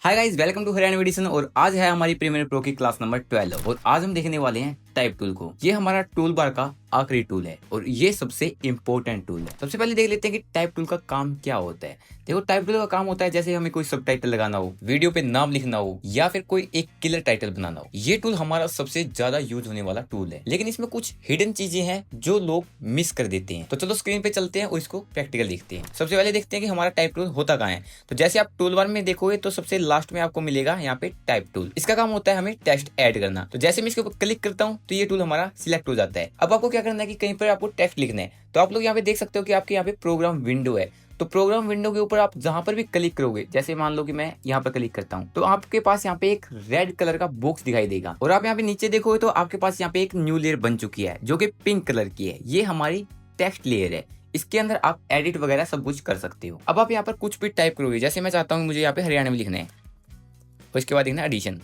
Hi guys, welcome to Haryana edition. और आज है हमारी प्रीमियर प्रो की क्लास नंबर 12 और आज हम देखने वाले हैं टाइप टूल को। ये हमारा टूल बार का आखिरी टूल है और ये सबसे इम्पोर्टेंट टूल है। सबसे पहले देख लेते हैं कि टाइप टूल का काम क्या होता है। देखो, टाइप टूल का काम होता है जैसे हमें कोई सबटाइटल लगाना हो, वीडियो पे नाम लिखना हो या फिर कोई एक किलर टाइटल बनाना हो। ये टूल हमारा सबसे ज्यादा यूज होने वाला टूल है, लेकिन इसमें कुछ हिडन चीजें हैं जो लोग मिस कर देते हैं। तो चलो स्क्रीन पे चलते हैं और इसको प्रैक्टिकल देखते हैं। सबसे पहले देखते हैं कि हमारा टाइप टूल होता कहाँ है। तो जैसे आप टूल बार में देखोगे तो सबसे लास्ट में आपको मिलेगा यहाँ पे टाइप टूल। इसका काम होता है हमें टेक्स्ट ऐड करना। तो जैसे मैं इसके ऊपर क्लिक करता हूँ तो ये टूल हमारा सिलेक्ट हो जाता है। अब आपको क्या करना है कि कहीं पर आपको टेक्स्ट लिखना है। तो आप लोग यहाँ पे देख सकते हो कि आपके यहाँ पे प्रोग्राम विंडो है। तो प्रोग्राम विंडो के ऊपर आप जहां पर भी क्लिक करोगे, जैसे मान लो कि मैं यहाँ पर क्लिक करता हूँ, तो आपके पास यहाँ पे एक रेड कलर का बॉक्स दिखाई देगा। और आप यहाँ पे नीचे देखोगे तो आपके पास यहाँ पे एक न्यू लेयर बन चुकी है जो कि पिंक कलर की है। ये हमारी टेक्स्ट लेयर है। इसके अंदर आप एडिट वगैरह सब कुछ कर सकते हो। अब आप यहाँ पर कुछ भी टाइप करोगे, जैसे मैं चाहता हूँ मुझे यहाँ पे हरियाणा में लिखना है और इसके बाद लिखना है एडिशन।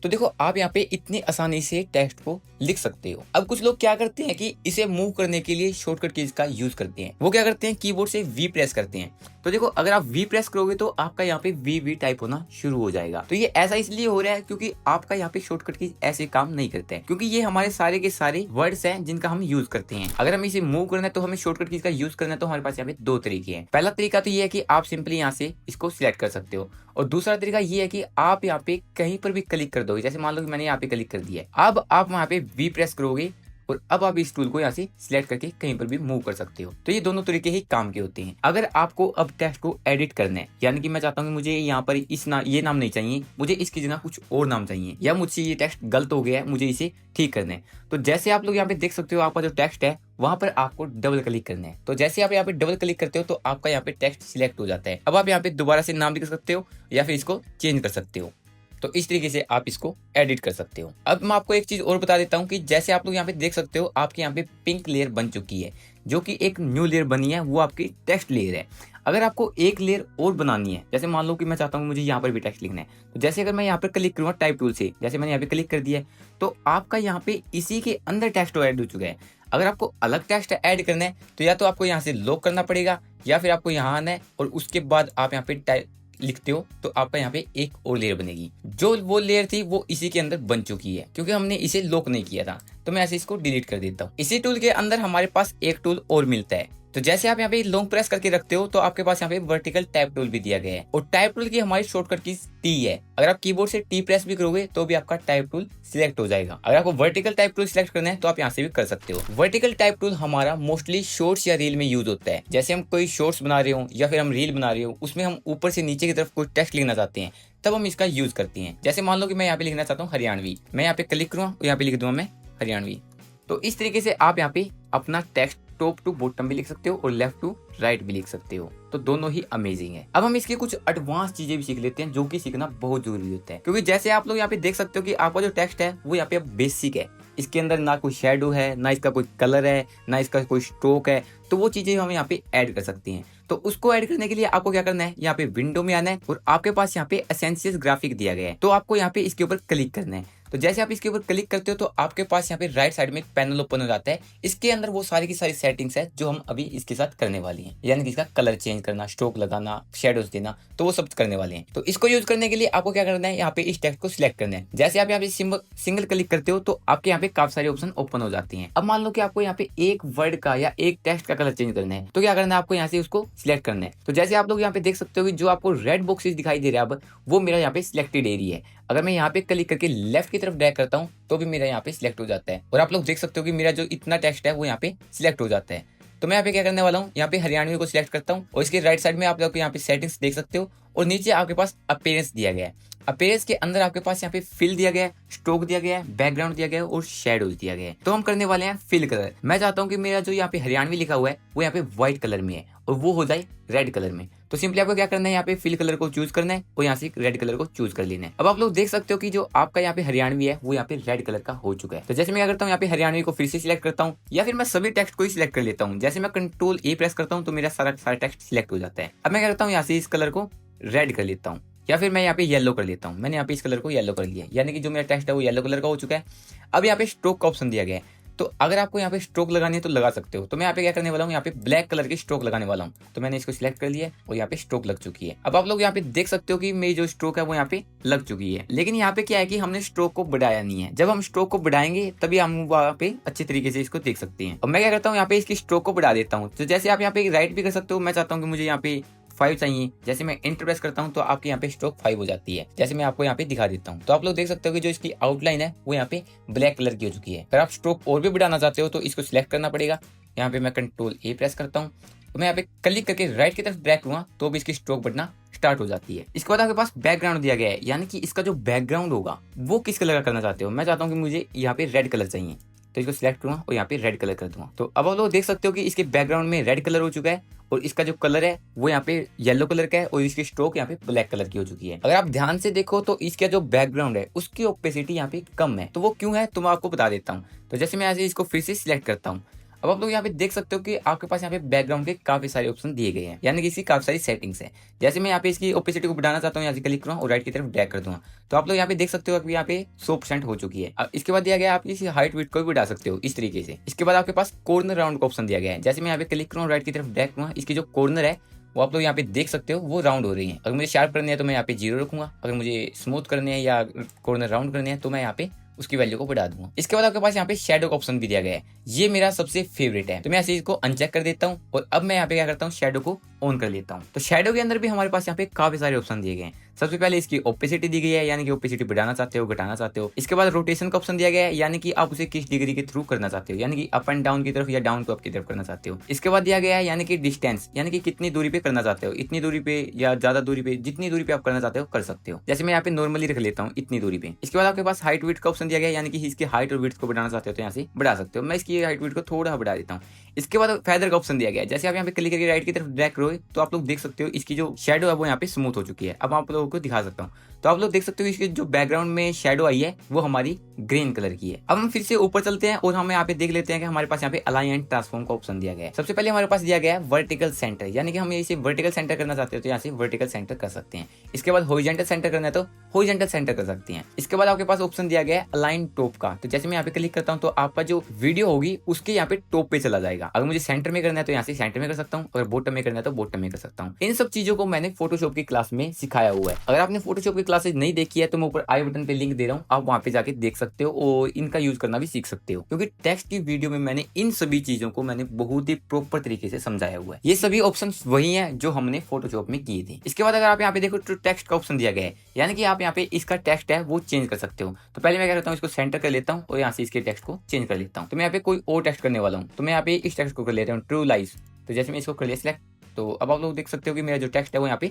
तो देखो, आप यहाँ पे इतनी आसानी से टेक्स्ट को लिख सकते हो। अब कुछ लोग क्या करते हैं कि इसे मूव करने के लिए शॉर्टकट कीज का यूज करते हैं। वो क्या करते हैं, कीबोर्ड से वी प्रेस करते हैं। तो देखो, अगर आप वी प्रेस करोगे तो आपका यहाँ पे वी टाइप होना शुरू हो जाएगा। तो ये ऐसा इसलिए हो रहा है क्योंकि आपका यहाँ पे शॉर्टकट कीज ऐसे काम नहीं करते हैं, क्योंकि ये हमारे सारे के सारे वर्ड्स हैं जिनका हम यूज करते हैं। अगर हम इसे मूव करना है तो हमें शॉर्टकट कीज का यूज करना है। तो हमारे पास यहाँ पे दो तरीके हैं। पहला तरीका तो ये है कि आप सिंपली यहाँ से इसको सिलेक्ट कर सकते हो, और दूसरा तरीका ये है कि आप यहाँ पे कहीं पर भी क्लिक कर दोगे। जैसे मान लो कि मैंने यहाँ पे क्लिक कर दिया है। अब आप वहाँ पे वी प्रेस करोगे और अब आप इस टूल को यहाँ से सिलेक्ट करके कहीं पर भी मूव कर सकते हो। तो ये दोनों तरीके ही काम के होते हैं। अगर आपको अब टेक्स्ट को एडिट करना है, यानी कि मैं चाहता हूँ कि मुझे यहाँ पर ये नाम नहीं चाहिए, मुझे इसकी जगह कुछ और नाम चाहिए, या मुझसे ये टेक्स्ट गलत हो गया है, मुझे इसे ठीक करना है। तो जैसे आप लोग यहाँ पे देख सकते हो, आपका जो टेक्स्ट है वहां पर आपको डबल क्लिक करना है। तो जैसे आप यहाँ पे डबल क्लिक करते हो तो आपका यहाँ पे टेक्स्ट सिलेक्ट हो जाता है। अब आप यहाँ पे दोबारा से नाम लिख सकते हो या फिर इसको चेंज कर सकते हो। तो इस तरीके से आप इसको एडिट कर सकते हो। अब मैं आपको एक चीज और बता देता हूँ कि जैसे आप लोग यहाँ पे देख सकते हो, आपके यहाँ पे पिंक लेयर बन चुकी है, जो कि एक न्यू लेयर बनी है, वो आपकी टेक्स्ट लेयर है। अगर आपको एक लेयर और बनानी है, जैसे मान लो कि मैं चाहता हूँ मुझे यहाँ पर भी टेक्स्ट लिखना है, तो जैसे अगर मैं यहाँ पर क्लिक करूँगा टाइप टूल से, जैसे मैंने यहाँ पे क्लिक कर दिया है, तो आपका यहाँ पे इसी के अंदर टेक्स्ट ऐड हो चुका है। अगर आपको अलग टेक्स्ट ऐड करना है तो या तो आपको यहाँ से लॉक करना पड़ेगा, या फिर आपको यहाँ आना है और उसके बाद आप यहाँ पे लिखते हो तो आपका यहाँ पे एक और लेयर बनेगी। जो वो लेयर थी वो इसी के अंदर बन चुकी है, क्योंकि हमने इसे लॉक नहीं किया था। तो मैं ऐसे इसको डिलीट कर देता हूँ। इसी टूल के अंदर हमारे पास एक टूल और मिलता है। तो जैसे आप यहाँ पे लॉन्ग प्रेस करके रखते हो तो आपके पास यहाँ पे वर्टिकल टाइप टूल भी दिया गया है, और टाइप टूल की हमारी शॉर्टकट की टी है। अगर आप कीबोर्ड से टी प्रेस भी करोगे तो भी आपका टाइप टूल सिलेक्ट हो जाएगा। अगर आपको वर्टिकल टाइप टूल सिलेक्ट करना है तो आप यहाँ से भी कर सकते हो। वर्टिकल टाइप टूल हमारा मोस्टली शॉर्ट्स या रील में यूज होता है। जैसे हम कोई शॉर्ट्स बना रहे हो या फिर हम रील बना रहे हो, उसमें हम ऊपर से नीचे की तरफ कोई टेक्स्ट लिखना चाहते हैं, तब हम इसका यूज करते हैं। जैसे मान लो कि मैं यहाँ पे लिखना चाहता हूँ हरियाणवी, मैं यहाँ पे क्लिक करूँगा और यहाँ पे लिख दूंगा मैं हरियाणवी। तो इस तरीके से आप यहाँ पे अपना टेक्स्ट टॉप टू बॉटम भी लिख सकते हो और लेफ्ट टू राइट भी लिख सकते हो। तो दोनों ही अमेजिंग है। अब हम इसकी कुछ एडवांस चीजें भी सीख लेते हैं, जो कि सीखना बहुत जरूरी होता है, क्योंकि जैसे आप लोग यहाँ पे देख सकते हो कि आपका जो टेक्स्ट है वो यहाँ पे बेसिक है। इसके अंदर ना कोई शेडो है, ना इसका कोई कलर है, ना इसका कोई स्ट्रोक है। तो वो चीजें हम यहाँ पे ऐड कर सकते हैं। तो उसको ऐड करने के लिए आपको क्या करना है, यहाँ पे विंडो में आना है और आपके पास यहाँ पे एसेंशियल ग्राफिक दिया गया है। तो आपको यहाँ पे इसके ऊपर क्लिक करना है। तो जैसे आप इसके ऊपर क्लिक करते हो तो आपके पास यहाँ पे राइट साइड में एक पैनल ओपन हो जाता है। इसके अंदर वो सारी की सारी सेटिंग्स है जो हम अभी इसके साथ करने वाली हैं, यानी कि इसका कलर चेंज करना, स्ट्रोक लगाना, शेडोज देना, तो वो सब करने वाले हैं। तो इसको यूज करने के लिए आपको क्या करना है, यहाँ पे इस टेक्स्ट को सिलेक्ट करना है। जैसे आप यहाँ पे सिंगल क्लिक करते हो तो आपके यहाँ पे काफी सारे ऑप्शन ओपन हो जाते हैं। अब मान लो कि आपको यहाँ पे एक वर्ड का या एक टेक्स्ट का कलर चेंज करना है, तो क्या करना है, आपको यहाँ से उसको सिलेक्ट करना है। तो जैसे आप लोग यहाँ पे देख सकते हो कि जो आपको रेड बॉक्सेस दिखाई दे रहा है अब, वो मेरा यहाँ पे सिलेक्टेड एरिया है। अगर मैं यहाँ पे क्लिक करके लेफ्ट की तरफ ड्रैग करता हूँ तो भी मेरा यहाँ पे सिलेक्ट हो जाता है, और आप लोग देख सकते हो कि मेरा जो इतना टेक्स्ट है वो यहाँ पे सिलेक्ट हो जाता है। तो मैं यहाँ पे क्या करने वाला हूँ, यहाँ पे हरियाणवी को सिलेक्ट करता हूँ और इसके राइट साइड में आप लोग यहाँ पे सेटिंग्स देख सकते हो, और नीचे आपके पास अपीयरेंस दिया गया है। अपीयरेंस के अंदर आपके पास यहाँ पे फिल दिया गया है, स्ट्रोक दिया गया है, बैकग्राउंड दिया गया है और शेडोज दिया गया है। तो हम करने वाले हैं फिल कलर। मैं चाहता हूँ कि मेरा जो यहाँ पे हरियाणवी लिखा हुआ है वो यहाँ पे व्हाइट कलर में है और वो हो जाए रेड कलर में। तो सिंपली आपको क्या करना है, यहाँ पे फिल कलर को चूज करना है और यहाँ से रेड कलर को चूज कर लेना है। अब आप लोग देख सकते हो कि जो आपका यहाँ पे हरियाणवी है वो यहाँ पे रेड कलर का हो चुका है। तो जैसे मैं क्या करता हूँ, यहाँ पे हरियाणवी को फिर से सिलेक्ट करता हूँ, या फिर मैं सभी टेक्स्ट को ही सिलेक्ट कर लेता हूँ। जैसे मैं कंट्रोल ए प्रेस करता हूँ तो मेरा सारा टेक्स्ट सिलेक्ट हो जाता है। अब मैं क्या करता हूँ, यहाँ से इस कलर को रेड कर लेता हूँ, या फिर मैं यहाँ पे येलो कर लेता हूँ। मैंने यहाँ पे इस कलर को येलो कर लिया, यानी कि जो मेरा टेक्स्ट है वो येलो कलर का हो चुका है। अब यहाँ पे स्ट्रोक का ऑप्शन दिया गया है। तो अगर आपको यहाँ पे स्ट्रोक लगानी है तो लगा सकते हो। तो मैं यहाँ पे क्या करने वाला हूँ, यहाँ पे ब्लैक कलर की स्ट्रोक लगाने वाला हूँ। तो मैंने इसको सिलेक्ट कर लिया और यहाँ पे स्ट्रोक लग चुकी है। अब आप लोग यहाँ पे देख सकते हो कि मेरी जो स्ट्रोक है वो यहाँ पे लग चुकी है। लेकिन यहाँ पे क्या है कि हमने स्ट्रोक को बढ़ाया नहीं है। जब हम स्ट्रोक को बढ़ाएंगे तभी हम वहाँ पे अच्छे तरीके से इसको देख सकते हैं। और मैं क्या करता हूँ, यहाँ पे इसकी स्ट्रोक को बढ़ा देता हूँ। तो जैसे आप यहाँ पे राइट भी कर सकते हो, मैं चाहता हूँ कि मुझे यहाँ पे 5 चाहिए। जैसे मैं एंटर प्रेस करता हूँ तो आपके यहाँ पे स्ट्रोक 5 हो जाती है। जैसे मैं आपको यहाँ पे दिखा देता हूँ तो आप लोग देख सकते हो कि जो इसकी आउटलाइन है वो यहाँ पे ब्लैक कलर की हो चुकी है। अगर आप स्ट्रोक और भी बढ़ाना चाहते हो तो इसको सिलेक्ट करना पड़ेगा। यहाँ पे मैं कंट्रोल ए प्रेस करता हूँ तो मैं यहाँ पे क्लिक करके राइट की तरफ ड्रैग करूंगा तो भी इसकी स्ट्रोक बढ़ना स्टार्ट हो जाती है। इसके बाद आपके पास बैकग्राउंड दिया गया है, यानी कि इसका जो बैकग्राउंड होगा वो किस कलर का करना चाहते हो। मैं चाहता हूँ कि मुझे यहाँ पे रेड कलर चाहिए, तो इसको सिलेक्ट करूंगा और यहाँ पे रेड कलर कर दूंगा। तो अब आप लोग देख सकते हो कि इसके बैकग्राउंड में रेड कलर हो चुका है और इसका जो कलर है वो यहाँ पे येलो कलर का है और इसकी स्ट्रोक यहाँ पे ब्लैक कलर की हो चुकी है। अगर आप ध्यान से देखो तो इसका जो बैकग्राउंड है उसकी ओपेसिटी यहाँ पे कम है। तो वो क्यों है तो मैं आपको बता देता हूँ। तो जैसे मैं ऐसे इसको फिर से सिलेक्ट करता हूँ, अब आप लोग यहाँ पे देख सकते हो कि आपके पास यहाँ पे बैकग्राउंड के काफी सारे ऑप्शन दिए गए हैं, यानी कि इसकी काफी सारी सेटिंग्स हैं। जैसे मैं यहाँ पे इसकी ओपेसिटी को बढ़ाना चाहता हूँ, यहाँ से क्लिक करूँ और राइट की तरफ ड्रैग कर दूंगा तो आप लोग यहाँ पे देख सकते हो कि यहाँ पे 100% हो चुकी है। अब इसके बाद दिया गया है आप इसी हाइट विड्थ को भी बढ़ा सकते हो इस तरीके से। इसके बाद आपके पास कॉर्नर राउंड का ऑप्शन दिया गया है। जैसे मैं यहाँ पे क्लिक करूँ राइट की तरफ ड्रैग करूँगा, इसकी जो कॉर्नर है वो आप लोग यहाँ पे देख सकते हो वो राउंड हो रही है। अगर मुझे शार्प करनी है तो मैं यहाँ पे 0 रखूंगा, अगर मुझे स्मूथ करनी है या कॉर्नर राउंड करनी है तो मैं यहाँ पे उसकी वैल्यू को बढ़ा दूंगा। इसके बाद आपके पास यहाँ पे शैडो का ऑप्शन भी दिया गया है, ये मेरा सबसे फेवरेट है। तो मैं ऐसे इसको अनचेक कर देता हूँ और अब मैं यहाँ पे क्या करता हूँ, शैडो को ऑन कर लेता हूँ। तो शैडो के अंदर भी हमारे पास यहाँ पे काफी सारे ऑप्शन दिए गए हैं। सबसे पहले इसकी ओपेसिटी दी गई है, यानी कि ओपेसिटी बढ़ाना चाहते हो घटाना चाहते हो। इसके बाद रोटेशन का ऑप्शन दिया गया है, यानी कि आप उसे किस डिग्री के थ्रू करना चाहते हो, यानी कि अप एंड डाउन की तरफ या डाउन टू अप की तरफ करना चाहते हो। इसके बाद दिया गया है यानी कि डिस्टेंस, यानी कि कितनी दूरी पे करना चाहते हो, इतनी दूरी पे या ज्यादा दूरी पे, जितनी दूरी पे आप करना चाहते हो कर सकते हो। जैसे मैं यहाँ पे नॉर्मली रख लेता हूँ इतनी दूरी पे। इसके बाद आपके पास हाइट विड्थ का ऑप्शन दिया गया है, यानी कि इसकी हाइट और विड्थ को बढ़ाना चाहते हो तो यहाँ से बढ़ा सकते हो। मैं इसकी हाइट विड्थ को थोड़ा बढ़ा देता हूँ। इसके बाद फेदर का ऑप्शन दिया गया है। जैसे आप यहाँ पे क्लिक करके राइट की तरफ ड्रैग करो तो आप लोग देख सकते हो इसकी जो शैडो है वो यहाँ पे स्मूथ हो चुकी है। अब आप लोगों को दिखा सकता हूँ तो आप लोग देख सकते हो इसके जो बैकग्राउंड में शैडो आई है वो हमारी ग्रीन कलर की है। अब हम फिर से ऊपर चलते हैं और हम यहाँ पे देख लेते हैं कि हमारे पास यहाँ पे अलाइन एंड ट्रांसफॉर्म का ऑप्शन दिया गया है। सबसे पहले हमारे पास दिया गया है वर्टिकल सेंटर, यानी कि हम इसे वर्टिकल सेंटर करना चाहते हो तो यहाँ से वर्टिकल सेंटर कर सकते हैं। इसके बाद हॉरिजॉन्टल सेंटर करना है तो हॉरिजॉन्टल सेंटर कर सकते हैं। इसके बाद आपके पास ऑप्शन दिया गया है अलाइन टॉप का। तो जैसे मैं यहाँ पे क्लिक करता हूँ तो आपका जो वीडियो होगी उसके यहाँ पे टॉप पे चला जाएगा। अगर मुझे सेंटर में करना है तो यहाँ से सेंटर में कर सकता हूँ, अगर बॉटम में करना है तो बॉटम में कर सकता हूँ। इन सब चीजों को मैंने फोटोशॉप की क्लास में सिखाया हुआ है। अगर आपने फोटोशॉप की क्लासेज नहीं देखी है तो मैं ऊपर आई बटन पे लिंक दे रहा हूँ, आप वहाँ पे जाके देख सकते हो और इनका यूज करना भी सीख सकते हो। क्योंकि टेक्स्ट की वीडियो में मैंने इन सभी चीजों को मैंने बहुत ही प्रॉपर तरीके से समझाया हुआ है। ये सभी ऑप्शन वही है जो हमने फोटोशॉप में किए थे। इसके बाद अगर आप यहाँ पे देखो तो टेक्स्ट का ऑप्शन दिया गया है, यानी कि आप यहाँ पे इसका टेक्स्ट है वो चेंज कर सकते हो। तो पहले मैं क्या करता हूँ, इसको सेंटर कर लेता हूँ और यहाँ से इसके टेक्स्ट को चेंज कर लेता हूँ। तो मैं यहाँ पे कोई और टेक्स्ट करने वाला हूँ तो मैं यहाँ पे इस टेक्स्ट को कर लेता हूँ ट्रू लाइज। तो जैसे मैं इसको कर लिया सिलेक्ट तो अब आप लोग देख सकते हो कि मेरा जो टेक्स्ट है वो यहाँ पे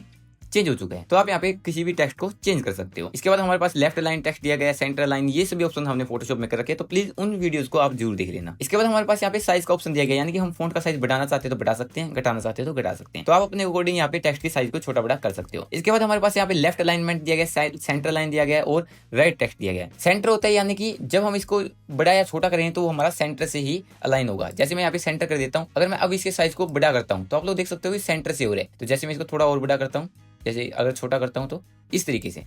चेंज हो चुका है। तो आप यहाँ पे किसी भी टेक्स्ट को चेंज कर सकते हो। इसके बाद हमारे पास लेफ्ट लाइन टेक्स्ट दिया गया है, सेंटर लाइन, ये सभी ऑप्शन हमने फोटोशॉप में कर रखे हैं, तो प्लीज उन वीडियोस को आप जरूर देख लेना। इसके बाद हमारे पास यहाँ पे साइज का ऑप्शन दिया गया है, यानी कि हम फॉन्ट का साइज बढ़ाना चाहते हैं तो बढ़ा सकते हैं, घटाना चाहते हैं तो घटा सकते हैं। तो आप अपने अकॉर्डिंग यहाँ पे टेक्स्ट की साइज को छोटा बड़ा कर सकते हो। इसके बाद हमारे पास यहाँ पे लेफ्ट अलाइनमेंट दिया गया, सेंटर लाइन दिया गया और राइट टेक्स्ट दिया गया। सेंटर होता है यानी कि जब हम इसको बड़ा या छोटा करें तो वो हमारा सेंटर से ही अलाइन होगा। जैसे मैं यहाँ पे सेंटर कर देता हूँ, अगर मैं अब इसके साइज को बड़ा करता हूँ तो आप लोग देख सकते हो कि सेंटर से हो रहा है। तो जैसे मैं इसको थोड़ा और बड़ा करता हूँ, जैसे अगर छोटा करता हूं तो इस तरीके से।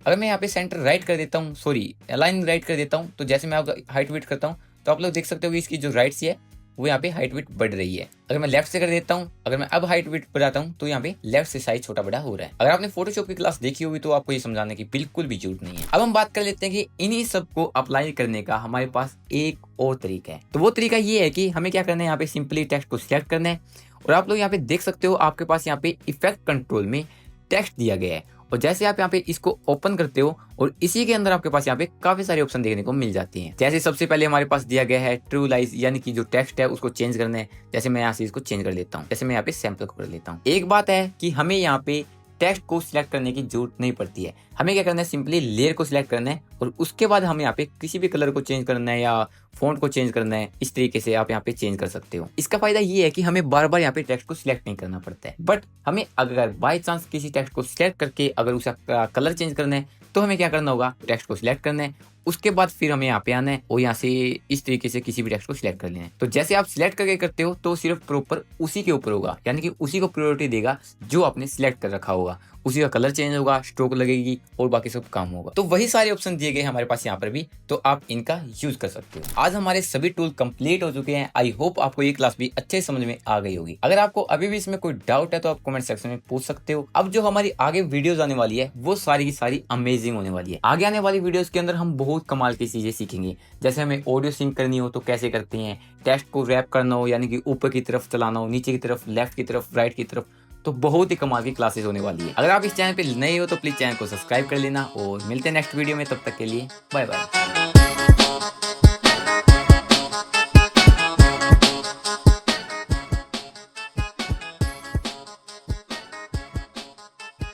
अगर मैं यहाँ पे सेंटर राइट कर देता हूँ, सॉरी अलाइन राइट कर देता हूँ, तो जैसे मैं हाइट विड्थ करता हूँ तो आप लोग देख सकते हो कि इसकी जो राइट से है वो यहाँ पे हाइट विड्थ बढ़ रही है। अगर मैं लेफ्ट से कर देता हूँ, अगर मैं अब हाइट विड्थ बढ़ाता हूँ तो यहाँ पे लेफ्ट से साइज छोटा बड़ा हो रहा है। अगर आपने फोटोशॉप की क्लास देखी होगी तो आपको ये समझाने की बिल्कुल भी जरूरत नहीं है। अब हम बात कर लेते हैं कि इन्हीं सब को अप्लाई करने का हमारे पास एक और तरीका है। तो वो तरीका ये है कि हमें क्या करना है, यहाँ पे सिंपली टेक्स्ट को सिलेक्ट करना है और आप लोग यहाँ पे देख सकते हो आपके पास यहाँ पे इफेक्ट कंट्रोल में टेक्स्ट दिया गया है। और जैसे आप यहाँ पे इसको ओपन करते हो और इसी के अंदर आपके पास यहाँ पे काफी सारे ऑप्शन देखने को मिल जाती हैं। जैसे सबसे पहले हमारे पास दिया गया है ट्रू लाइज, यानी कि जो टेक्स्ट है उसको चेंज करना है। जैसे मैं यहाँ से इसको चेंज कर लेता हूँ, जैसे मैं यहाँ पे सैंपल को कर लेता हूँ। एक बात है कि हमें यहाँ पे टेक्स्ट को सिलेक्ट करने की जरूरत नहीं पड़ती है। हमें क्या करना है, सिंपली लेयर को सिलेक्ट करना है और उसके बाद हमें यहाँ पे किसी भी कलर को चेंज करना है या फॉन्ट को चेंज करना है। इस तरीके से आप यहाँ पे चेंज कर सकते हो। इसका फायदा ये है कि हमें बार बार यहाँ पे टेक्स्ट को सिलेक्ट नहीं करना पड़ता है। बट हमें अगर बाय चांस किसी टेक्स्ट को सिलेक्ट करके अगर उसका कलर चेंज करना है तो हमें क्या करना होगा, टेक्स्ट को सिलेक्ट करना है, उसके बाद फिर हमें यहाँ पे आना है और यहाँ से इस तरीके से किसी भी टेक्स्ट को सिलेक्ट कर लेना है। तो जैसे आप सिलेक्ट करके करते हो तो सिर्फ प्रॉपर उसी के ऊपर होगा, यानी कि उसी को प्रायोरिटी देगा जो आपने सिलेक्ट कर रखा होगा। उसी का कलर चेंज होगा, स्ट्रोक लगेगी और बाकी सब काम होगा। तो वही सारे ऑप्शन दिए गए हमारे पास यहाँ पर भी, तो आप इनका यूज कर सकते हो। आज हमारे सभी टूल कंप्लीट हो चुके हैं। आई होप आपको ये क्लास भी अच्छे समझ में आ गई होगी। अगर आपको अभी भी इसमें कोई डाउट है तो आप कमेंट सेक्शन में पूछ सकते हो। अब जो हमारी आगे वीडियोस आने वाली है वो सारी की सारी अमेजिंग होने वाली है। आगे आने वाली वीडियोस के अंदर हम बहुत कमाल की चीजें सीखेंगे। जैसे हमें ऑडियो सिंक करनी हो तो कैसे करते हैं, टेक्स्ट को रैप करना हो यानी कि ऊपर की तरफ चलाना हो, नीचे की तरफ, लेफ्ट की तरफ, राइट की तरफ, तो बहुत ही कमाल की क्लासेस होने वाली है। अगर आप इस चैनल पे नए हो तो प्लीज चैनल को सब्सक्राइब कर लेना और मिलते हैं नेक्स्ट वीडियो में। तब तक के लिए बाय बाय।